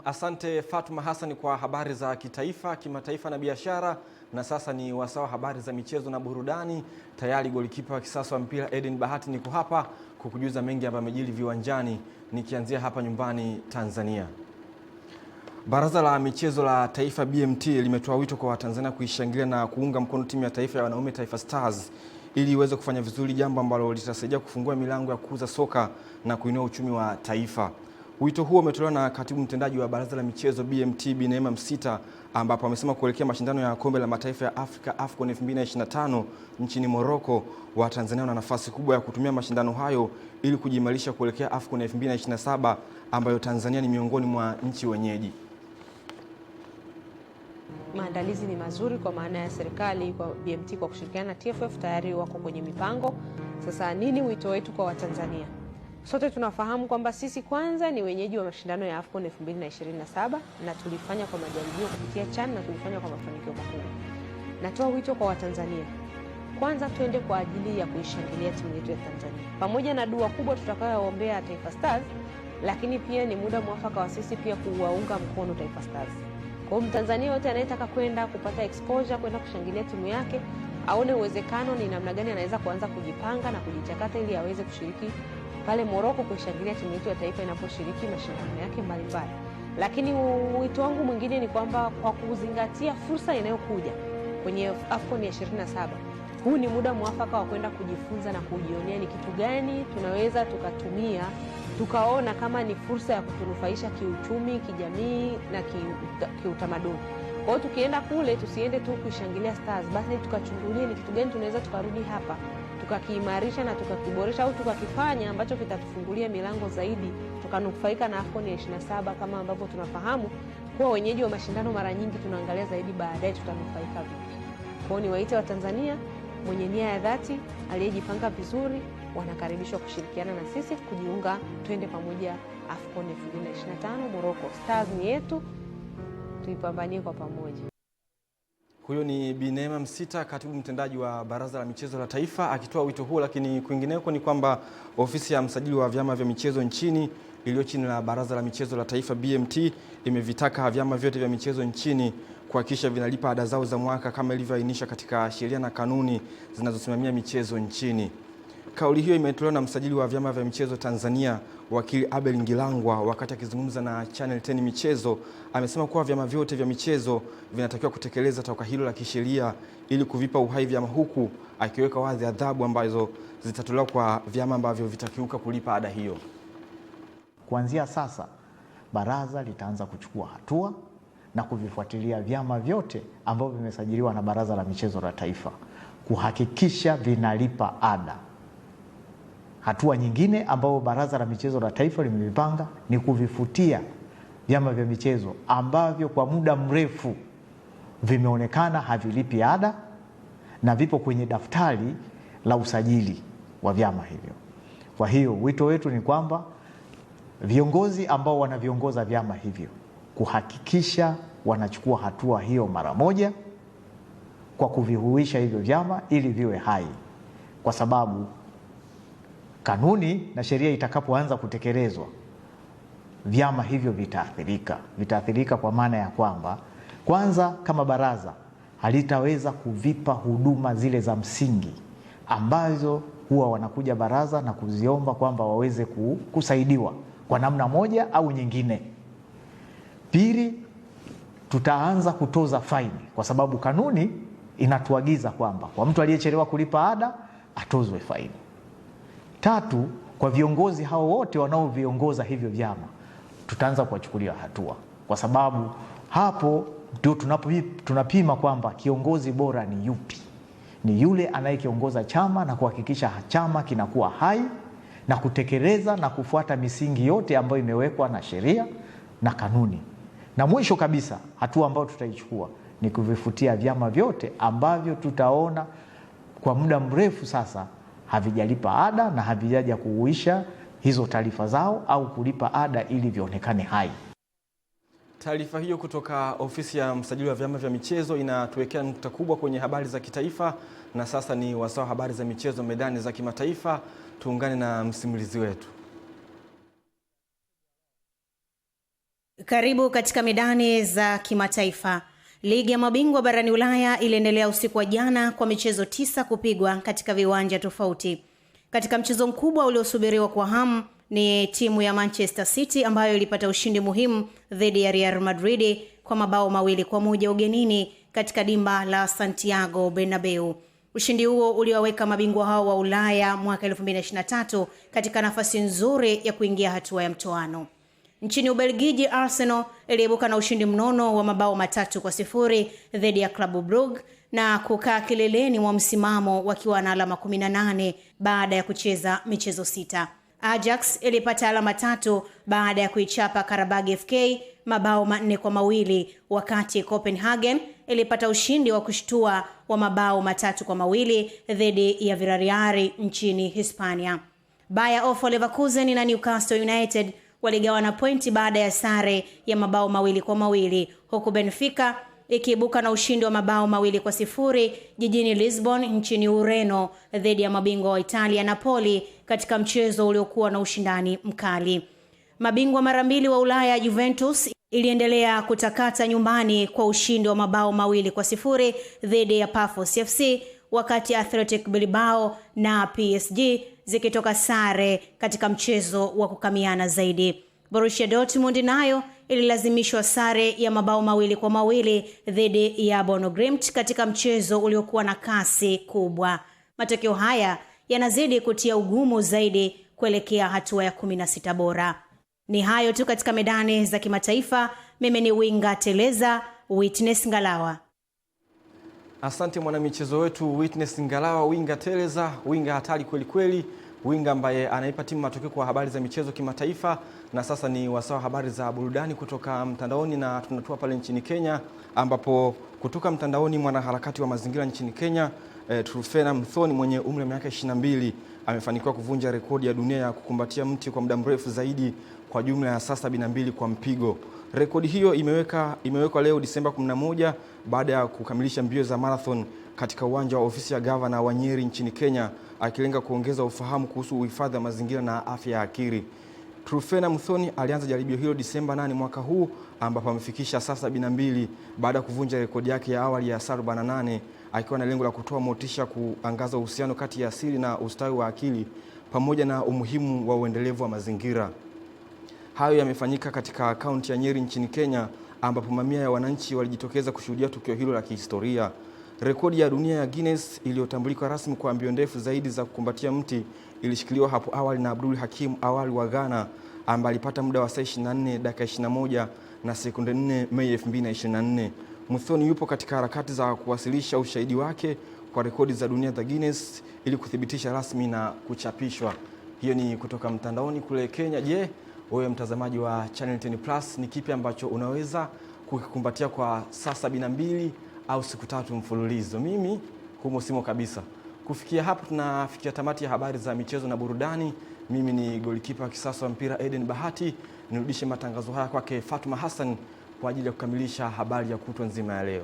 Asante Fatuma Hassan kwa habari za kitaifa, kimataifa na biashara. Na sasa ni wasawa habari za michezo na burudani. Tayari golikipa wa kisasa wa mpira Eden Bahati niko hapa kukujuza mengi ambayo yamejiri viwanjani, nikianzia hapa nyumbani Tanzania. Baraza la michezo la taifa BMT limetoa wito kwa Watanzania kuishangilia na kuunga mkono timu ya taifa ya wanaume Taifa Stars ili iweze kufanya vizuri, jambo ambalo litasaidia kufungua milango ya kukuza soka na kuinua uchumi wa taifa. Wito huo umetolewa na katibu mtendaji wa baraza la michezo BMT Bi Neema Msita, ambapo amesema kuelekea mashindano ya kombe la mataifa ya Afrika AFCON 2025 nchini Morocco, Watanzania wana nafasi kubwa ya kutumia mashindano hayo ili kujiimarisha kuelekea AFCON 2027 ambayo Tanzania ni miongoni mwa nchi wenyeji. Maandalizi ni mazuri kwa maana ya serikali kwa BMT kwa kushirikiana na TFF tayari wako kwenye mipango. Sasa nini wito wetu kwa Watanzania? Sote tunafahamu kwamba sisi kwanza ni wenyeji wa mashindano ya AFCON 2027 na tulifanya kwa majaribio kupitia CHAN na tulifanya kwa mafanikio makubwa. Natoa wito kwa Watanzania, kwanza tuende kwa ajili ya kuishangilia timu yetu ya Tanzania. Pamoja na dua kubwa tutakayoombea Taifa Stars, lakini pia ni muda mwafaka wa sisi pia kuwaunga mkono Taifa Stars. Kwa hiyo Mtanzania yote anayetaka kwenda kupata exposure, kwenda kushangilia timu yake, aone uwezekano ni namna gani anaweza kuanza kujipanga na kujichakata ili aweze kushiriki pale Morocco kushangilia timu yetu ya taifa inaposhiriki mashindano yake mbalimbali. Lakini wito wangu mwingine ni kwamba kwa kuzingatia fursa inayokuja kwenye AFCON ya 27, huu ni muda mwafaka wa kwenda kujifunza na kujionea ni kitu gani tunaweza tukatumia tukaona kama ni fursa ya kutunufaisha kiuchumi, kijamii na kiutamaduni. Kwa hiyo tukienda kule tusiende tu kushangilia Stars, basi tukachungulie ni kitu gani tunaweza tukarudi hapa tukakiimarisha na tukakiboresha au tukakifanya ambacho kitatufungulia milango zaidi tukanufaika na AFCON ya 27. Kama ambavyo tunafahamu kuwa wenyeji wa mashindano mara nyingi tunaangalia zaidi baadaye tutanufaika vipi. Kwa hiyo ni waite wa Tanzania mwenye nia ya dhati aliyejipanga vizuri wanakaribishwa kushirikiana na sisi kujiunga, twende pamoja AFCON 2025 Morocco. Stars ni yetu, tuipambanie kwa pamoja. Huyo ni Bi Neema Msita, katibu mtendaji wa baraza la michezo la taifa, akitoa wito huo. Lakini kwingineko ni kwamba ofisi ya msajili wa vyama vya michezo nchini iliyo chini la baraza la michezo la taifa BMT imevitaka vyama vyote vya michezo nchini kuhakikisha vinalipa ada zao za mwaka kama ilivyoainishwa katika sheria na kanuni zinazosimamia michezo nchini. Kauli hiyo imetolewa na msajili wa vyama vya michezo Tanzania, wakili Abel Ngilangwa, wakati akizungumza na Channel 10 Michezo. Amesema kuwa vyama vyote vya michezo vinatakiwa kutekeleza toka hilo la kisheria ili kuvipa uhai vyama, huku akiweka wazi adhabu ambazo zitatolewa kwa vyama ambavyo vitakiuka kulipa ada hiyo. Kuanzia sasa baraza litaanza kuchukua hatua na kuvifuatilia vyama vyote ambavyo vimesajiliwa na baraza la michezo la taifa kuhakikisha vinalipa ada. Hatua nyingine ambayo baraza la michezo la taifa limevipanga ni kuvifutia vyama vya michezo ambavyo kwa muda mrefu vimeonekana havilipi ada na vipo kwenye daftari la usajili wa vyama hivyo. Kwa hiyo wito wetu ni kwamba viongozi ambao wanaviongoza vyama hivyo kuhakikisha wanachukua hatua hiyo mara moja kwa kuvihuisha hivyo vyama ili viwe hai, kwa sababu kanuni na sheria itakapoanza kutekelezwa vyama hivyo vitaathirika kwa maana ya kwamba kwanza, kama baraza halitaweza kuvipa huduma zile za msingi ambazo huwa wanakuja baraza na kuziomba kwamba waweze kusaidiwa kwa namna moja au nyingine. Pili, tutaanza kutoza faini, kwa sababu kanuni inatuagiza kwamba kwa mtu aliyechelewa kulipa ada atozwe faini. Tatu, kwa viongozi hao wote wanaoviongoza hivyo vyama tutaanza kuwachukulia hatua, kwa sababu hapo ndio tunapima kwamba kiongozi bora ni yupi. Ni yule anayekiongoza chama na kuhakikisha chama kinakuwa hai na kutekeleza na kufuata misingi yote ambayo imewekwa na sheria na kanuni. Na mwisho kabisa, hatua ambayo tutaichukua ni kuvifutia vyama vyote ambavyo tutaona kwa muda mrefu sasa havijalipa ada na havijaja kuhuisha hizo taarifa zao au kulipa ada ili vionekane hai. Taarifa hiyo kutoka ofisi ya msajili wa vyama vya michezo inatuwekea nukta kubwa kwenye habari za kitaifa, na sasa ni wasaa habari za michezo medani za kimataifa. Tuungane na msimulizi wetu. Karibu katika medani za kimataifa. Ligi ya mabingwa barani Ulaya iliendelea usiku wa jana kwa michezo 9 kupigwa katika viwanja tofauti. Katika mchezo mkubwa uliosubiriwa kwa hamu ni timu ya Manchester City ambayo ilipata ushindi muhimu dhidi ya Real Madrid kwa mabao 2-1 ugenini katika dimba la Santiago Bernabeu. Ushindi huo uliwaweka mabingwa hao wa Ulaya mwaka 2023 katika nafasi nzuri ya kuingia hatua ya mtoano. Nchini Ubelgiji, Arsenal iliibuka na ushindi mnono wa mabao 3-0 dhidi ya Club Brugge na kukaa kileleni mwa msimamo wakiwa na alama 18 baada ya kucheza michezo 6. Ajax ilipata alama 3 baada ya kuichapa Karabag FK mabao 4-2, wakati Copenhagen ilipata ushindi wa kushtua wa mabao 3-2 dhidi ya Villarreal nchini Hispania. Bayer Leverkusen na Newcastle United waligawana pointi baada ya sare ya mabao 2-2, huku Benfica ikiibuka na ushindi wa mabao 2-0 jijini Lisbon nchini Ureno dhidi ya mabingwa wa Italia Napoli katika mchezo uliokuwa na ushindani mkali. Mabingwa mara 2 wa Ulaya Juventus iliendelea kutakata nyumbani kwa ushindi wa mabao 2-0 dhidi ya Pafos FC, wakati Athletic Bilbao na PSG zikitoka sare katika mchezo wa kukamiana zaidi. Borussia Dortmund nayo ililazimishwa sare ya mabao 2-2 dhidi ya Bono Glimt katika mchezo uliokuwa na kasi kubwa. Matokeo haya yanazidi kutia ugumu zaidi kuelekea hatua ya 16 bora. Ni hayo tu katika medani za kimataifa. Mimi ni Winga Teleza, Witness Ngalawa. Asante mwanamichezo wetu Witness Ngalawa, Winga Teleza, winga hatari kweli kweli, winga ambaye anaipa timu matokeo kwa habari za michezo kimataifa. Na sasa ni wasaa habari za burudani kutoka mtandaoni, na tunatua pale nchini Kenya, ambapo kutoka mtandaoni mwanaharakati wa mazingira nchini Kenya Trufena Mthoni mwenye umri wa miaka 22 amefanikiwa kuvunja rekodi ya dunia ya kukumbatia mti kwa muda mrefu zaidi kwa jumla ya saa 72 kwa mpigo. Rekodi hiyo imewekwa leo Disemba 11 baada ya kukamilisha mbio za marathon katika uwanja wa ofisi ya gavana wa Nyeri nchini Kenya, akilenga kuongeza ufahamu kuhusu uhifadhi wa mazingira na afya ya akili. Trufena Mthoni alianza jaribio hilo Disemba 8 mwaka huu, ambapo amefikisha saa 72 baada ya kuvunja rekodi yake ya awali ya saa 48, akiwa na lengo la kutoa motisha kuangaza uhusiano kati ya asili na ustawi wa akili pamoja na umuhimu wa uendelevu wa mazingira. Hayo yamefanyika katika kaunti ya Nyeri nchini Kenya, ambapo mamia ya wananchi walijitokeza kushuhudia tukio hilo la kihistoria. Rekodi ya dunia ya Guinness iliyotambulika rasmi kwa mbio ndefu zaidi za kukumbatia mti ilishikiliwa hapo awali na Abdul Hakim Awali wa Ghana, ambaye alipata muda wa saa 24 dakika 21 na sekunde 4 Mei 2024. Mthoni yupo katika harakati za kuwasilisha ushahidi wake kwa rekodi za dunia za Guinness ili kuthibitisha rasmi na kuchapishwa. Hiyo ni kutoka mtandaoni kule Kenya. Je, wewe mtazamaji wa Channel 10 Plus, ni kipi ambacho unaweza kukikumbatia kwa saa 72 au siku 3 mfululizo? Mimi humo simo kabisa. Kufikia hapo tunafikia tamati ya habari za michezo na burudani. Mimi ni golikipa wa kisasa wa mpira Eden Bahati. Nirudishe matangazo haya kwake Fatuma Hassan kwa ajili ya kukamilisha habari ya kutwa nzima ya leo.